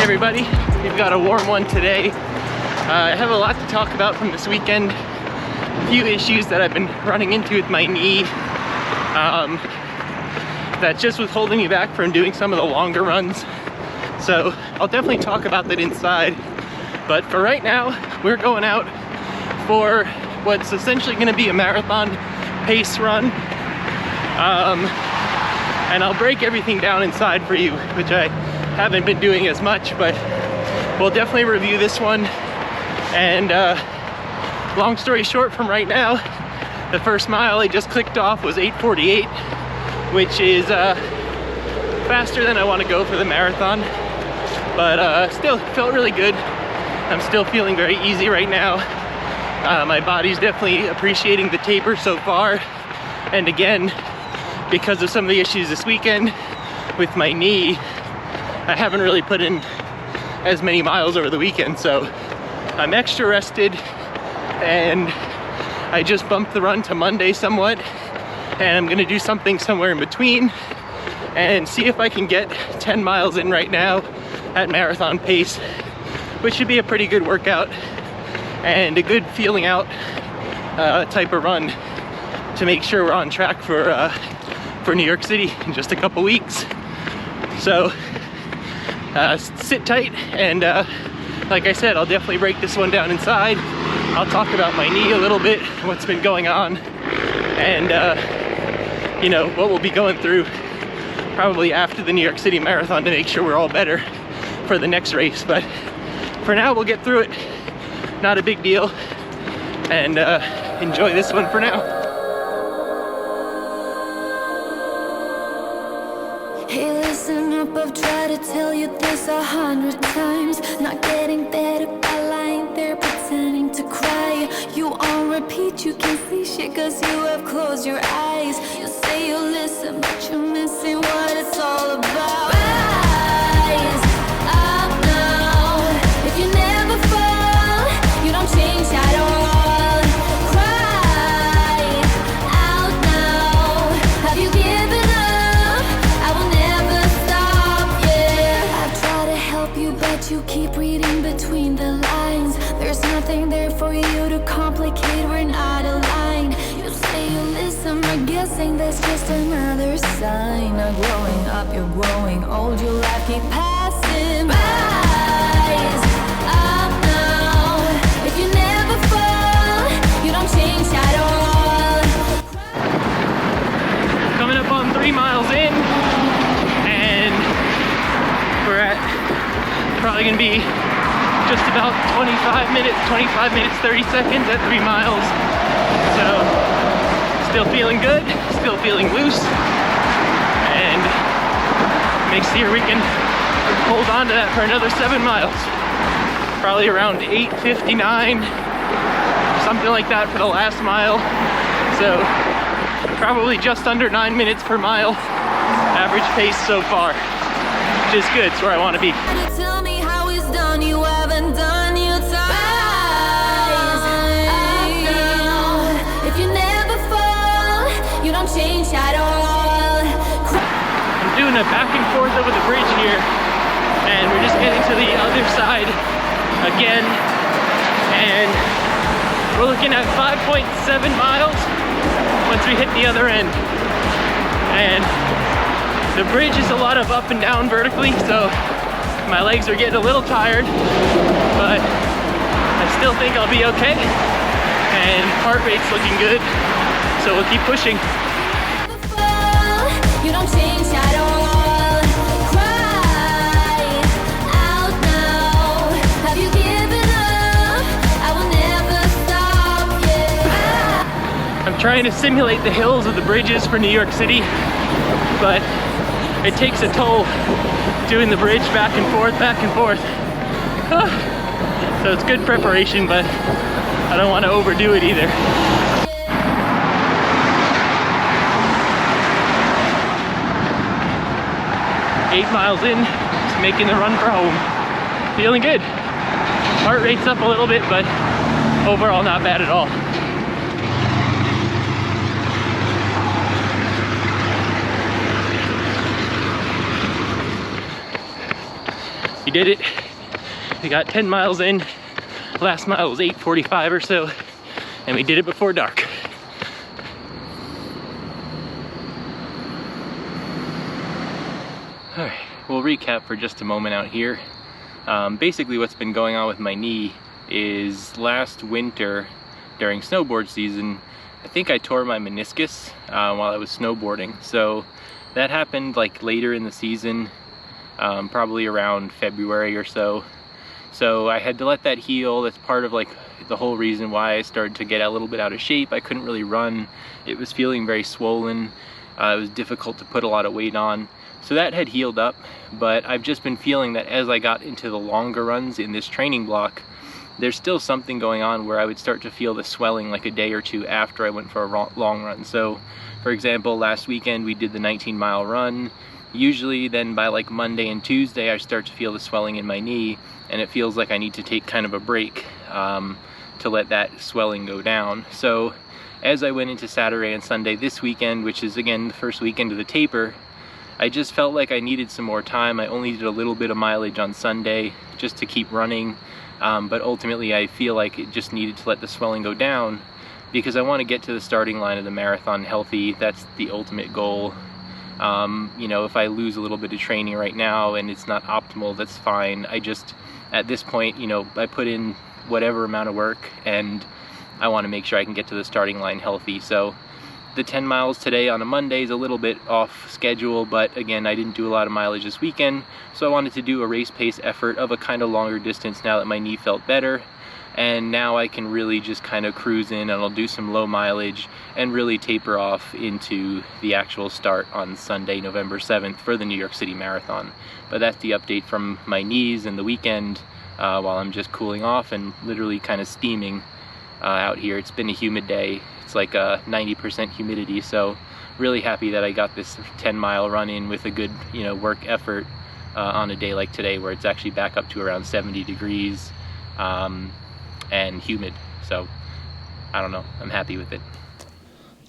everybody, we've got a warm one today. I have a lot to talk about from this weekend. A few issues that I've been running into with my knee that just was holding me back from doing some of the longer runs. So I'll definitely talk about that inside. But for right now, we're going out for what's essentially going to be a marathon pace run. And I'll break everything down inside for you, which I haven't been doing as much, but we'll definitely review this one. And long story short, from right now, the first mile I just clicked off was 8:48, which is faster than I want to go for the marathon, but still felt really good. I'm still feeling very easy right now. My body's definitely appreciating the taper so far. And again, because of some of the issues this weekend with my knee, I haven't really put in as many miles over the weekend, so I'm extra rested, and I just bumped the run to Monday somewhat, and I'm gonna do something somewhere in between and see if I can get 10 miles in right now at marathon pace, which should be a pretty good workout and a good feeling out type of run to make sure we're on track for New York City in just a couple weeks. So sit tight, and like I said, I'll definitely break this one down inside. I'll talk about my knee a little bit, what's been going on, and you know, what we'll be going through probably after the New York City Marathon to make sure we're all better for the next race. But for now, we'll get through it. Not a big deal, and enjoy this one for now. Hey, listen up, I've tried to tell you this 100 times. Not getting better by lying there pretending to cry. You on repeat, you can see shit cause you have closed your eyes. You say you listen, but you're missing what it's all about. Rise up now. If you never fall, you don't change at all. Cry out now. Have you given up? I will never stop, yeah. I've tried to help you, but you keep reading between the lines. There's nothing there for you to complicate, we're not aligned. You say you listen, but guessing that's just another sign. Not growing up, you're growing old, your life keep passing. Rise up now. If you never fall, you don't change at all. Coming up on 3 miles in, and we're at probably gonna be just about 25 minutes 30 seconds at 3 miles. So still feeling good, still feeling loose, and make sure we can hold on to that for another 7 miles. Probably around 8:59, something like that for the last mile. So probably just under 9 minutes per mile average pace so far, which is good. It's where I want to be. Tell me how it's done, you haven't done your time. Rise up now. If you never fall, you don't change at all. I'm doing a back and forth over the bridge here, and we're just getting to the other side again, and we're looking at 5.7 miles once we hit the other end. And the bridge is a lot of up and down vertically, so my legs are getting a little tired, but I still think I'll be okay, and heart rate's looking good, so we'll keep pushing. You don't change at all. Cry out now. Have you given up? I will never stop, yeah. I'm trying to simulate the hills of the bridges for New York City, but it takes a toll doing the bridge back and forth. So it's good preparation, but I don't want to overdo it either. 8 miles in, just making the run for home. Feeling good. Heart rate's up a little bit, but overall not bad at all. You did it. We got 10 miles in. Last mile was 8:45 or so, and we did it before dark. All right, we'll recap for just a moment out here. Basically what's been going on with my knee is last winter during snowboard season, I think I tore my meniscus while I was snowboarding. So that happened like later in the season, probably around February or so. So I had to let that heal. That's part of like the whole reason why I started to get a little bit out of shape. I couldn't really run. It was feeling very swollen. It was difficult to put a lot of weight on. So that had healed up, but I've just been feeling that as I got into the longer runs in this training block, there's still something going on where I would start to feel the swelling like a day or two after I went for a long run. So for example, last weekend we did the 19-mile run. Usually then by like Monday and Tuesday I start to feel the swelling in my knee, and it feels like I need to take kind of a break to let that swelling go down. So as I went into Saturday and Sunday this weekend, which is again the first weekend of the taper, I just felt like I needed some more time. I only did a little bit of mileage on Sunday just to keep running, but ultimately I feel like it just needed to let the swelling go down because I want to get to the starting line of the marathon healthy. That's the ultimate goal. You know, if I lose a little bit of training right now and it's not optimal, that's fine. I just, at this point, you know, I put in whatever amount of work and I want to make sure I can get to the starting line healthy. So the 10 miles today on a Monday is a little bit off schedule, but again, I didn't do a lot of mileage this weekend, so I wanted to do a race pace effort of a kind of longer distance now that my knee felt better. And now I can really just kind of cruise in, and I'll do some low mileage and really taper off into the actual start on Sunday, November 7th for the New York City Marathon. But that's the update from my knees and the weekend while I'm just cooling off and literally kind of steaming out here. It's been a humid day. It's like 90% humidity, so really happy that I got this 10-mile run in with a good, you know, work effort on a day like today where it's actually back up to around 70 degrees. And humid, so I don't know, I'm happy with it.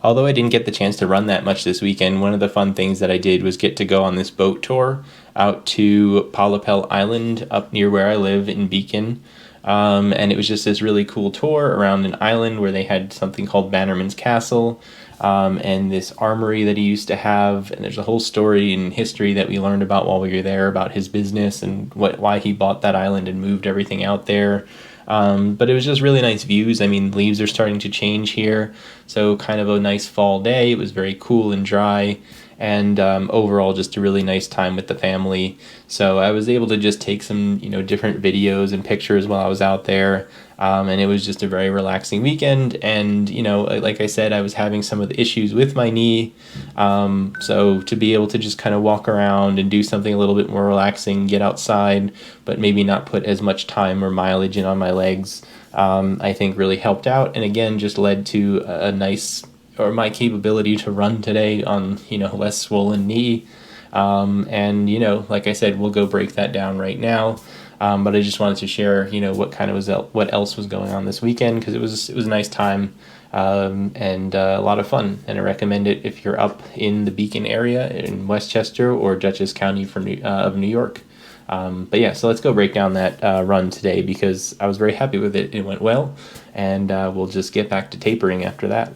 Although I didn't get the chance to run that much this weekend, one of the fun things that I did was get to go on this boat tour out to Palapel Island up near where I live in Beacon. And it was just this really cool tour around an island where they had something called Bannerman's Castle, and this armory that he used to have, and there's a whole story and history that we learned about while we were there about his business and why he bought that island and moved everything out there. But it was just really nice views. I mean, leaves are starting to change here, so kind of a nice fall day. It was very cool and dry, and overall just a really nice time with the family. So I was able to just take some, you know, different videos and pictures while I was out there, and it was just a very relaxing weekend. And, you know, like I said, I was having some of the issues with my knee, so to be able to just kind of walk around and do something a little bit more relaxing, get outside, but maybe not put as much time or mileage in on my legs, I think really helped out, and again just led to a nice, or my capability to run today on, you know, less swollen knee. And, you know, like I said, we'll go break that down right now. But I just wanted to share, you know, what else was going on this weekend, because it was a nice time, and a lot of fun, and I recommend it if you're up in the Beacon area in Westchester or Dutchess County of New York. But yeah, so let's go break down that run today, because I was very happy with it. It went well, and we'll just get back to tapering after that.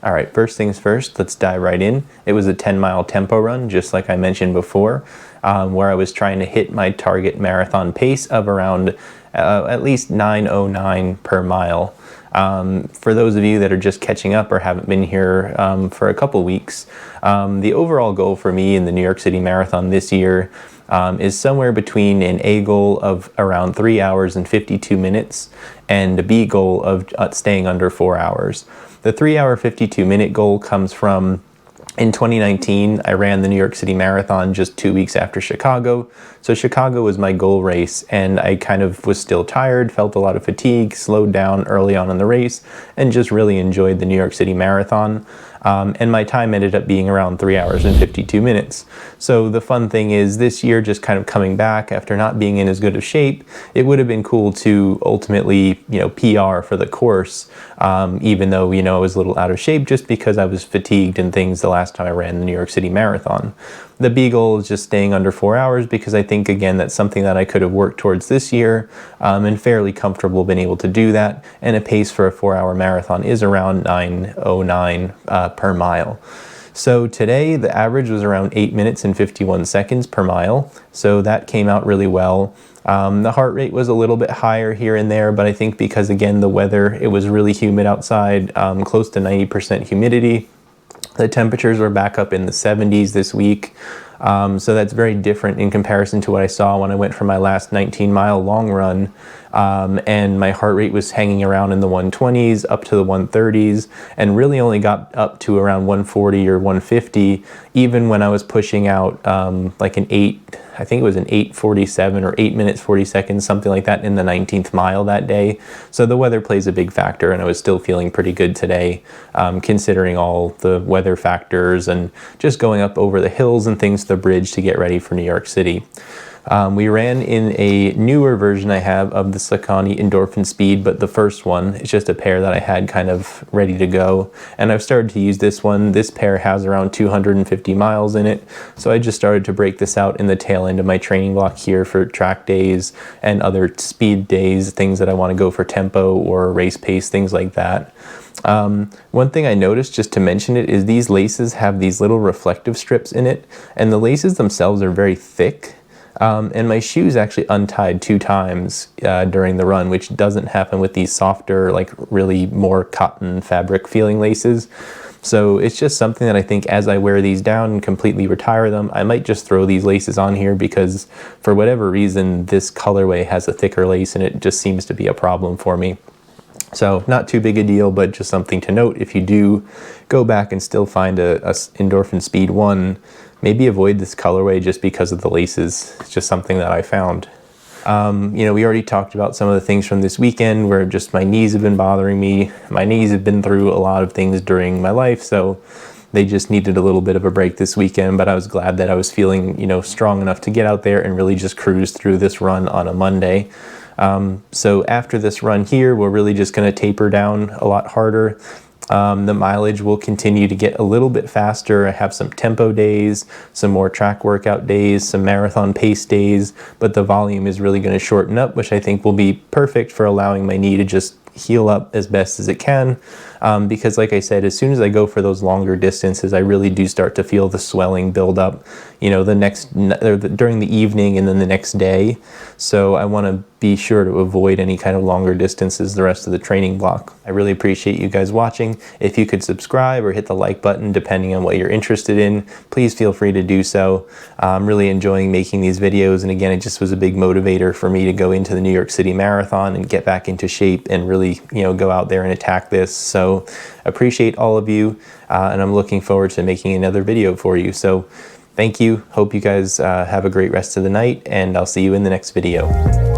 All right, first things first, let's dive right in. It was a 10-mile tempo run, just like I mentioned before, where I was trying to hit my target marathon pace of around at least 9:09 per mile. For those of you that are just catching up or haven't been here for a couple weeks, the overall goal for me in the New York City Marathon this year is somewhere between an A goal of around 3 hours and 52 minutes and a B goal of staying under 4 hours. The 3 hour 52 minute goal comes from, in 2019, I ran the New York City Marathon just 2 weeks after Chicago. So Chicago was my goal race, and I kind of was still tired, felt a lot of fatigue, slowed down early on in the race, and just really enjoyed the New York City Marathon. and my time ended up being around 3 hours and 52 minutes. So the fun thing is this year, just kind of coming back after not being in as good of shape, it would have been cool to ultimately, PR for the course, even though, I was a little out of shape just because I was fatigued and things the last time I ran the New York City Marathon. The big goal is just staying under 4 hours because I think, again, that's something that I could have worked towards this year, and fairly comfortable being able to do that. And a pace for a 4-hour marathon is around 9:09 per mile. So today the average was around 8 minutes and 51 seconds per mile. So that came out really well. The heart rate was a little bit higher here and there, but I think because, again, the weather, it was really humid outside, close to 90% humidity. The temperatures were back up in the 70s this week. So that's very different in comparison to what I saw when I went for my last 19-mile long run. And my heart rate was hanging around in the 120s up to the 130s, and really only got up to around 140 or 150 even when I was pushing out like I think it was an 8:47 or 8 minutes 40 seconds, something like that, in the 19th mile that day. So the weather plays a big factor, and I was still feeling pretty good today, considering all the weather factors and just going up over the hills and things to the bridge to get ready for New York City. We ran in a newer version I have of the Saucony Endorphin Speed, but the first one, it's just a pair that I had kind of ready to go. And I've started to use this one. This pair has around 250 miles in it. So I just started to break this out in the tail end of my training block here for track days and other speed days, things that I want to go for tempo or race pace, things like that. One thing I noticed, just to mention it, is these laces have these little reflective strips in it, and the laces themselves are very thick. And my shoes actually untied 2 times during the run, which doesn't happen with these softer, like really more cotton fabric feeling laces. So it's just something that I think as I wear these down and completely retire them, I might just throw these laces on here because for whatever reason, this colorway has a thicker lace and it just seems to be a problem for me. So not too big a deal, but just something to note. If you do go back and still find a Endorphin Speed 1, maybe avoid this colorway just because of the laces. It's just something that I found. We already talked about some of the things from this weekend where just my knees have been bothering me. My knees have been through a lot of things during my life, so they just needed a little bit of a break this weekend, but I was glad that I was feeling, strong enough to get out there and really just cruise through this run on a Monday. So after this run here, we're really just going to taper down a lot harder. The mileage will continue to get a little bit faster. I have some tempo days, some more track workout days, some marathon pace days, but the volume is really going to shorten up, which I think will be perfect for allowing my knee to just heal up as best as it can. Because like I said, as soon as I go for those longer distances, I really do start to feel the swelling build up, during the evening and then the next day. So I want to be sure to avoid any kind of longer distances the rest of the training block. I really appreciate you guys watching. If you could subscribe or hit the like button, depending on what you're interested in, please feel free to do so. I'm really enjoying making these videos. And again, it just was a big motivator for me to go into the New York City Marathon and get back into shape and really, go out there and attack this. So appreciate all of you. And I'm looking forward to making another video for you. So thank you. Hope you guys have a great rest of the night, and I'll see you in the next video.